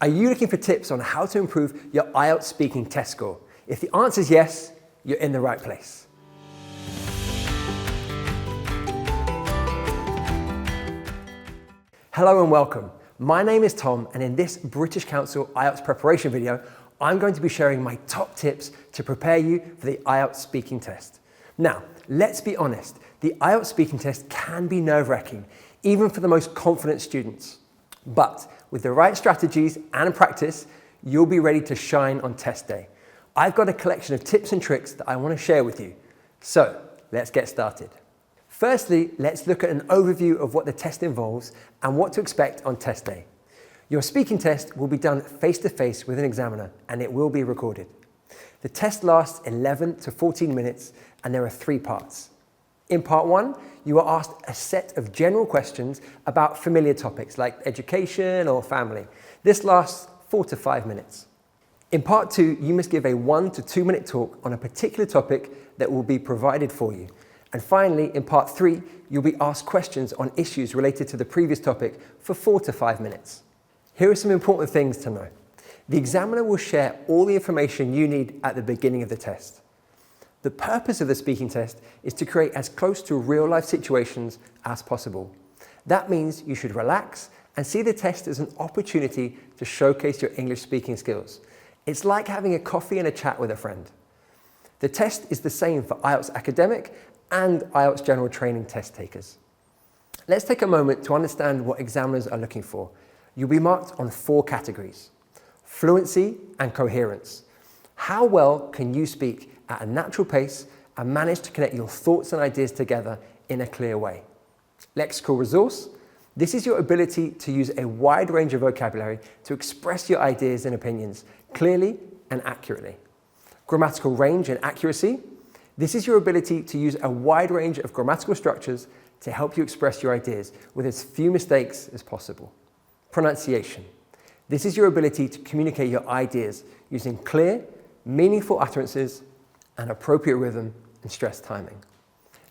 Are you looking for tips on how to improve your IELTS speaking test score? If the answer is yes, you're in the right place. Hello and welcome. My name is Tom, and in this British Council IELTS preparation video, I'm going to be sharing my top tips to prepare you for the IELTS speaking test. Now, let's be honest, the IELTS speaking test can be nerve-wracking, even for the most confident students. But with the right strategies and practice, you'll be ready to shine on test day. I've got a collection of tips and tricks that I want to share with you. So, let's get started. Firstly, let's look at an overview of what the test involves and what to expect on test day. Your speaking test will be done face-to-face with an examiner, and it will be recorded. The test lasts 11 to 14 minutes, and there are 3 parts. In part 1, you are asked a set of general questions about familiar topics like education or family. This lasts 4 to 5 minutes. In part 2, you must give a 1 to 2 minute talk on a particular topic that will be provided for you. And finally, in part 3, you'll be asked questions on issues related to the previous topic for 4 to 5 minutes. Here are some important things to know. The examiner will share all the information you need at the beginning of the test. The purpose of the speaking test is to create as close to real-life situations as possible. That means you should relax and see the test as an opportunity to showcase your English speaking skills. It's like having a coffee and a chat with a friend. The test is the same for IELTS Academic and IELTS General Training test takers. Let's take a moment to understand what examiners are looking for. You'll be marked on 4 categories: fluency and coherence. How well can you speak at a natural pace and manage to connect your thoughts and ideas together in a clear way? Lexical resource. This is your ability to use a wide range of vocabulary to express your ideas and opinions clearly and accurately. Grammatical range and accuracy. This is your ability to use a wide range of grammatical structures to help you express your ideas with as few mistakes as possible. Pronunciation. This is your ability to communicate your ideas using clear, meaningful utterances and appropriate rhythm and stress timing.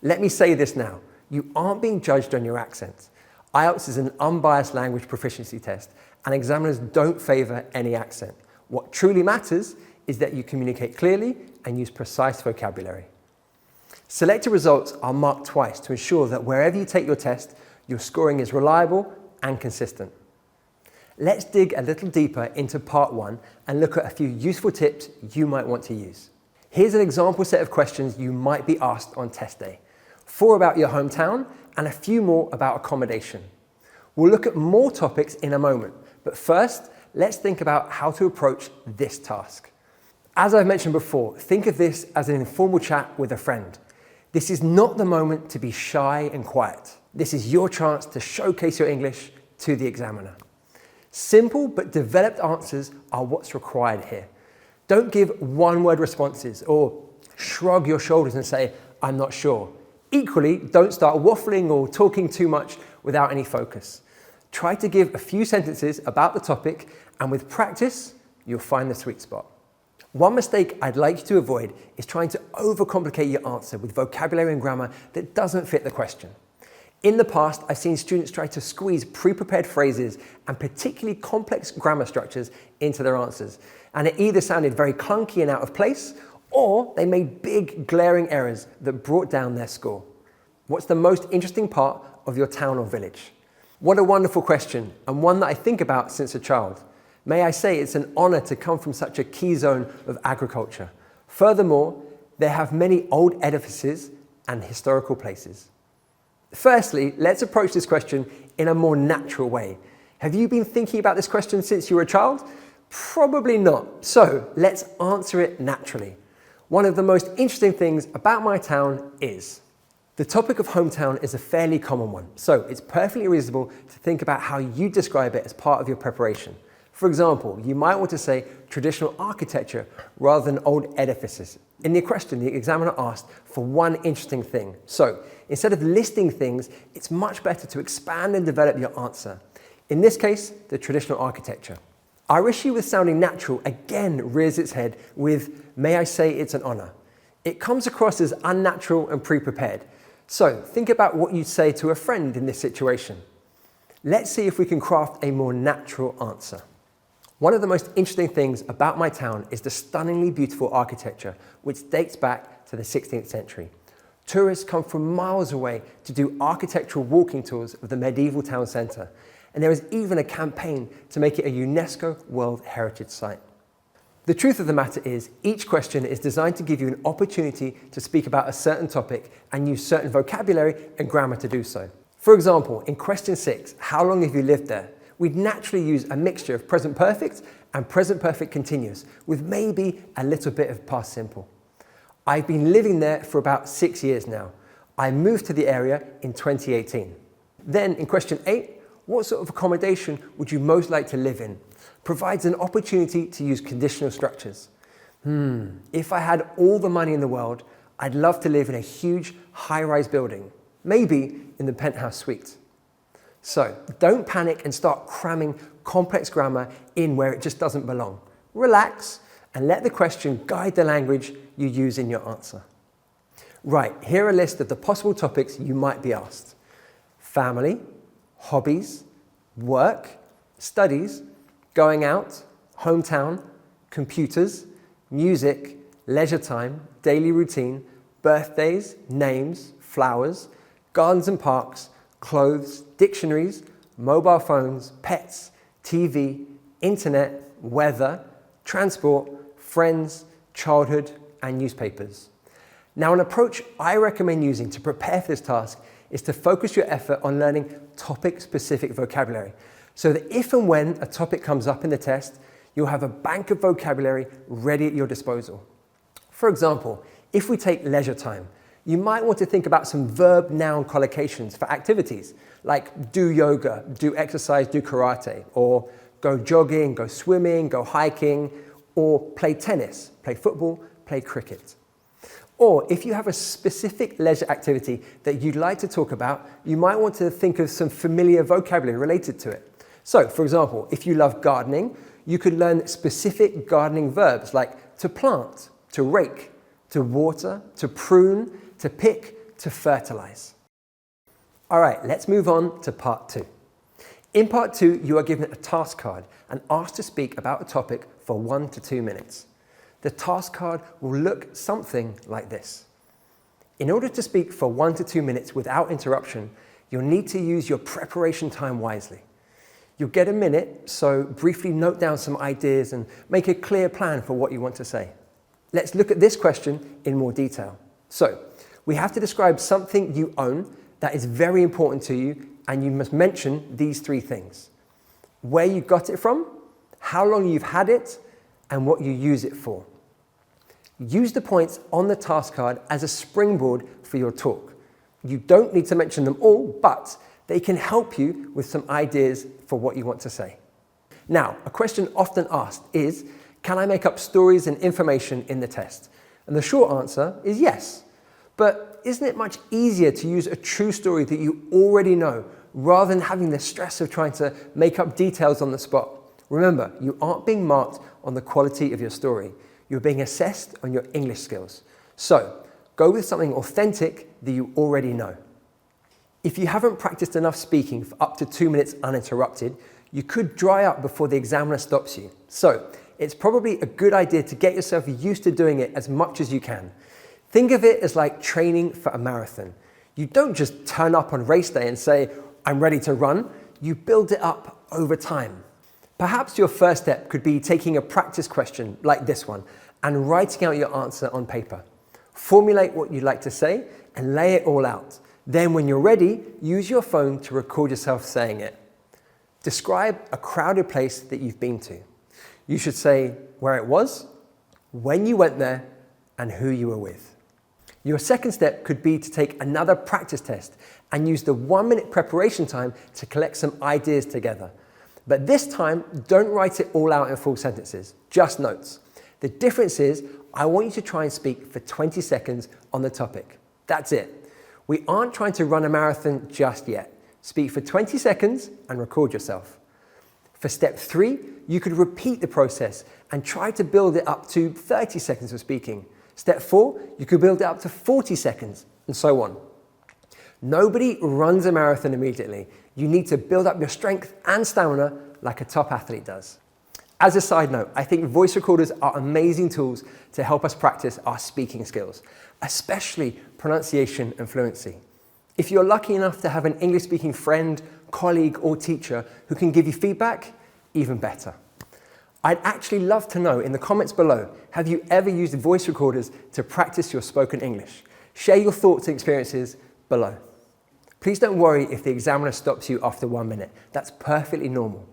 Let me say this now, you aren't being judged on your accent. IELTS is an unbiased language proficiency test, and examiners don't favour any accent. What truly matters is that you communicate clearly and use precise vocabulary. Selected results are marked twice to ensure that wherever you take your test, your scoring is reliable and consistent. Let's dig a little deeper into part 1 and look at a few useful tips you might want to use. Here's an example set of questions you might be asked on test day. 4 about your hometown and a few more about accommodation. We'll look at more topics in a moment, but first, let's think about how to approach this task. As I've mentioned before, think of this as an informal chat with a friend. This is not the moment to be shy and quiet. This is your chance to showcase your English to the examiner. Simple but developed answers are what's required here. Don't give one-word responses or shrug your shoulders and say, "I'm not sure." Equally, don't start waffling or talking too much without any focus. Try to give a few sentences about the topic, and with practice, you'll find the sweet spot. One mistake I'd like you to avoid is trying to overcomplicate your answer with vocabulary and grammar that doesn't fit the question. In the past, I've seen students try to squeeze pre-prepared phrases and particularly complex grammar structures into their answers, and it either sounded very clunky and out of place, or they made big, glaring errors that brought down their score. What's the most interesting part of your town or village? What a wonderful question, and one that I think about since a child. May I say it's an honor to come from such a key zone of agriculture. Furthermore, they have many old edifices and historical places. Firstly, let's approach this question in a more natural way. Have you been thinking about this question since you were a child? Probably not. So let's answer it naturally. One of the most interesting things about my town is... The topic of hometown is a fairly common one, so it's perfectly reasonable to think about how you describe it as part of your preparation. For example, you might want to say traditional architecture rather than old edifices. In the question, the examiner asked for one interesting thing. So instead of listing things, it's much better to expand and develop your answer. In this case, the traditional architecture. Our issue with sounding natural again rears its head with, "May I say it's an honor." It comes across as unnatural and pre-prepared. So think about what you'd say to a friend in this situation. Let's see if we can craft a more natural answer. One of the most interesting things about my town is the stunningly beautiful architecture, which dates back to the 16th century. Tourists come from miles away to do architectural walking tours of the medieval town centre, and there is even a campaign to make it a UNESCO World Heritage Site. The truth of the matter is, each question is designed to give you an opportunity to speak about a certain topic and use certain vocabulary and grammar to do so. For example, in question 6, how long have you lived there? We'd naturally use a mixture of present perfect and present perfect continuous, with maybe a little bit of past simple. I've been living there for about 6 years now. I moved to the area in 2018. Then in question 8, what sort of accommodation would you most like to live in? Provides an opportunity to use conditional structures. If I had all the money in the world, I'd love to live in a huge high-rise building, maybe in the penthouse suite. So don't panic and start cramming complex grammar in where it just doesn't belong. Relax and let the question guide the language you use in your answer. Right, here are a list of the possible topics you might be asked. Family, hobbies, work, studies, going out, hometown, computers, music, leisure time, daily routine, birthdays, names, flowers, gardens and parks, clothes, dictionaries, mobile phones, pets, TV, internet, weather, transport, friends, childhood, and newspapers. Now, an approach I recommend using to prepare for this task is to focus your effort on learning topic-specific vocabulary, so that if and when a topic comes up in the test, you'll have a bank of vocabulary ready at your disposal. For example, if we take leisure time, you might want to think about some verb-noun collocations for activities, like do yoga, do exercise, do karate, or go jogging, go swimming, go hiking, or play tennis, play football, play cricket. Or if you have a specific leisure activity that you'd like to talk about, you might want to think of some familiar vocabulary related to it. So, for example, if you love gardening, you could learn specific gardening verbs like to plant, to rake, to water, to prune, to pick, to fertilize. All right, let's move on to part 2. In part 2, you are given a task card and asked to speak about a topic for 1 to 2 minutes. The task card will look something like this. In order to speak for 1 to 2 minutes without interruption, you'll need to use your preparation time wisely. You'll get a minute, so briefly note down some ideas and make a clear plan for what you want to say. Let's look at this question in more detail. So, we have to describe something you own that is very important to you, and you must mention these 3 things. Where you got it from, how long you've had it, and what you use it for. Use the points on the task card as a springboard for your talk. You don't need to mention them all, but they can help you with some ideas for what you want to say. Now, a question often asked is, can I make up stories and information in the test? And the short answer is yes. But isn't it much easier to use a true story that you already know, rather than having the stress of trying to make up details on the spot? Remember, you aren't being marked on the quality of your story. You're being assessed on your English skills. So, go with something authentic that you already know. If you haven't practiced enough speaking for up to 2 minutes uninterrupted, you could dry up before the examiner stops you. So, it's probably a good idea to get yourself used to doing it as much as you can. Think of it as like training for a marathon. You don't just turn up on race day and say, I'm ready to run. You build it up over time. Perhaps your first step could be taking a practice question like this one and writing out your answer on paper. Formulate what you'd like to say and lay it all out. Then when you're ready, use your phone to record yourself saying it. Describe a crowded place that you've been to. You should say where it was, when you went there, and who you were with. Your second step could be to take another practice test and use the 1 minute preparation time to collect some ideas together. But this time, don't write it all out in full sentences, just notes. The difference is, I want you to try and speak for 20 seconds on the topic. That's it. We aren't trying to run a marathon just yet. Speak for 20 seconds and record yourself. For step 3, you could repeat the process and try to build it up to 30 seconds of speaking. Step 4, you could build it up to 40 seconds, and so on. Nobody runs a marathon immediately. You need to build up your strength and stamina like a top athlete does. As a side note, I think voice recorders are amazing tools to help us practice our speaking skills, especially pronunciation and fluency. If you're lucky enough to have an English-speaking friend, colleague, or teacher who can give you feedback, even better. I'd actually love to know in the comments below, have you ever used voice recorders to practice your spoken English? Share your thoughts and experiences below. Please don't worry if the examiner stops you after 1 minute. That's perfectly normal.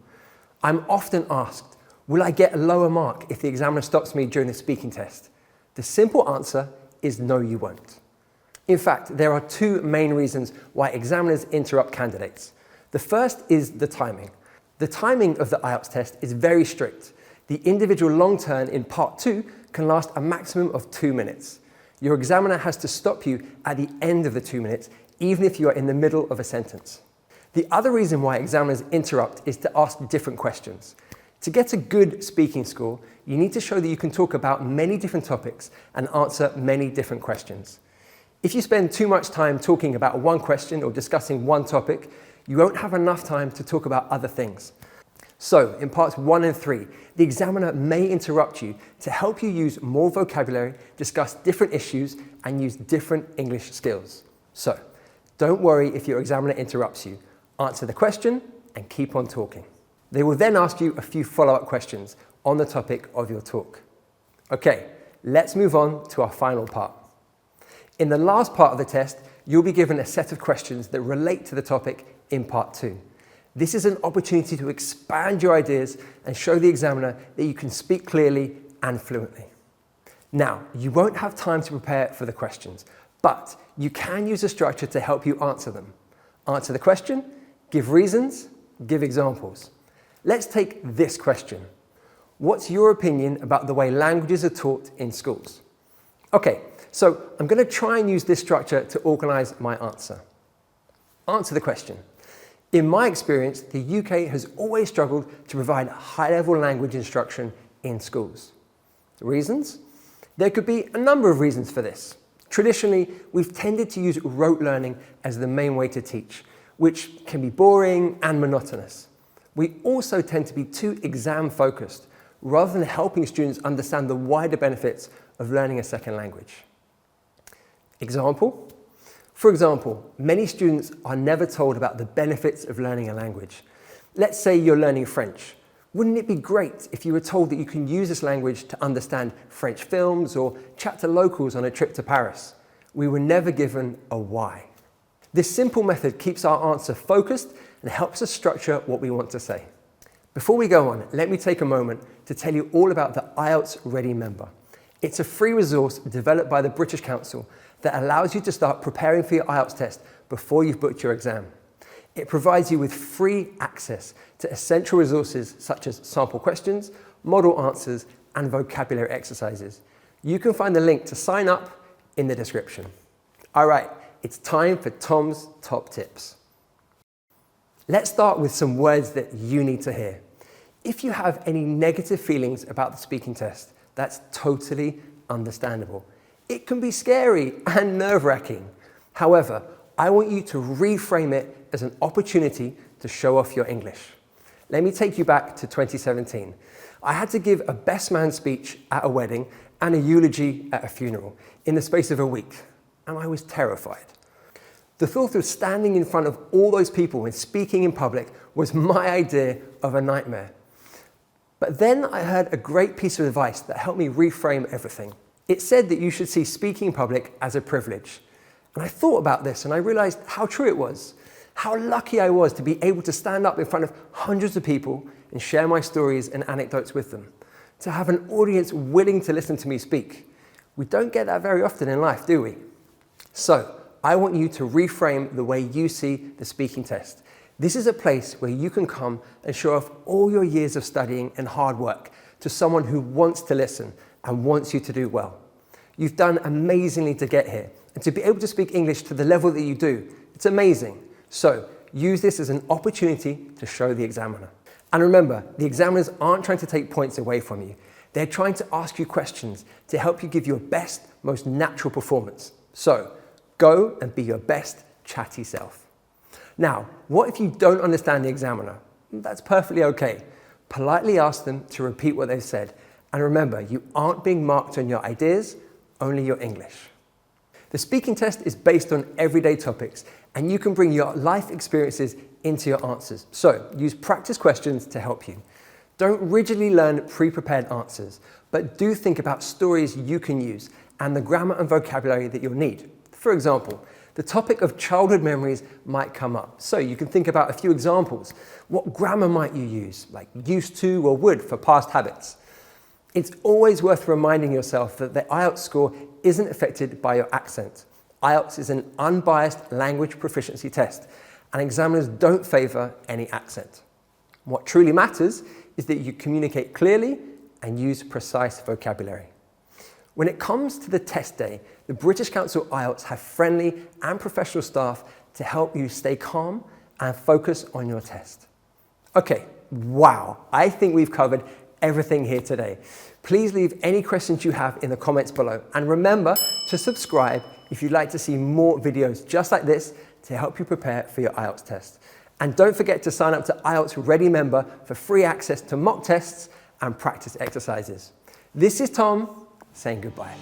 I'm often asked, will I get a lower mark if the examiner stops me during the speaking test? The simple answer is no, you won't. In fact, there are 2 main reasons why examiners interrupt candidates. The first is the timing. The timing of the IELTS test is very strict. The individual long turn in part 2 can last a maximum of 2 minutes. Your examiner has to stop you at the end of the 2 minutes, even if you are in the middle of a sentence. The other reason why examiners interrupt is to ask different questions. To get a good speaking score, you need to show that you can talk about many different topics and answer many different questions. If you spend too much time talking about one question or discussing one topic, you won't have enough time to talk about other things. So, in parts 1 and 3, the examiner may interrupt you to help you use more vocabulary, discuss different issues, and use different English skills. So, don't worry if your examiner interrupts you. Answer the question and keep on talking. They will then ask you a few follow-up questions on the topic of your talk. Okay, let's move on to our final part. In the last part of the test, you'll be given a set of questions that relate to the topic in part 2. This is an opportunity to expand your ideas and show the examiner that you can speak clearly and fluently. Now, you won't have time to prepare for the questions, but you can use a structure to help you answer them. Answer the question, give reasons, give examples. Let's take this question. What's your opinion about the way languages are taught in schools? Okay, so I'm going to try and use this structure to organize my answer. Answer the question. In my experience, the UK has always struggled to provide high-level language instruction in schools. Reasons? There could be a number of reasons for this. Traditionally, we've tended to use rote learning as the main way to teach, which can be boring and monotonous. We also tend to be too exam-focused, rather than helping students understand the wider benefits of learning a second language. Example? For example, many students are never told about the benefits of learning a language. Let's say you're learning French. Wouldn't it be great if you were told that you can use this language to understand French films or chat to locals on a trip to Paris? We were never given a why. This simple method keeps our answer focused and helps us structure what we want to say. Before we go on, let me take a moment to tell you all about the IELTS Ready member. It's a free resource developed by the British Council that allows you to start preparing for your IELTS test before you've booked your exam. It provides you with free access to essential resources such as sample questions, model answers, and vocabulary exercises. You can find the link to sign up in the description. All right, it's time for Tom's top tips. Let's start with some words that you need to hear. If you have any negative feelings about the speaking test, that's totally understandable. It can be scary and nerve-wracking. However, I want you to reframe it as an opportunity to show off your English. Let me take you back to 2017. I had to give a best man speech at a wedding and a eulogy at a funeral in the space of a week, and I was terrified. The thought of standing in front of all those people and speaking in public was my idea of a nightmare. But then I heard a great piece of advice that helped me reframe everything. It said that you should see speaking in public as a privilege. And I thought about this and I realized how true it was. How lucky I was to be able to stand up in front of hundreds of people and share my stories and anecdotes with them. To have an audience willing to listen to me speak. We don't get that very often in life, do we? So, I want you to reframe the way you see the speaking test. This is a place where you can come and show off all your years of studying and hard work to someone who wants to listen and wants you to do well. You've done amazingly to get here, and to be able to speak English to the level that you do, it's amazing. So use this as an opportunity to show the examiner. And remember, the examiners aren't trying to take points away from you. They're trying to ask you questions to help you give your best, most natural performance. So go and be your best chatty self. Now, what if you don't understand the examiner? That's perfectly okay. Politely ask them to repeat what they've said. And remember, you aren't being marked on your ideas, only your English. The speaking test is based on everyday topics, and you can bring your life experiences into your answers. So use practice questions to help you. Don't rigidly learn pre-prepared answers, but do think about stories you can use and the grammar and vocabulary that you'll need. For example, the topic of childhood memories might come up. So you can think about a few examples. What grammar might you use, like used to or would for past habits? It's always worth reminding yourself that the IELTS score isn't affected by your accent. IELTS is an unbiased language proficiency test, and examiners don't favour any accent. What truly matters is that you communicate clearly and use precise vocabulary. When it comes to the test day, the British Council IELTS have friendly and professional staff to help you stay calm and focus on your test. Okay, wow, I think we've covered everything here today. Please leave any questions you have in the comments below, and remember to subscribe if you'd like to see more videos just like this to help you prepare for your IELTS test. And don't forget to sign up to IELTS Ready Member for free access to mock tests and practice exercises. This is Tom saying goodbye.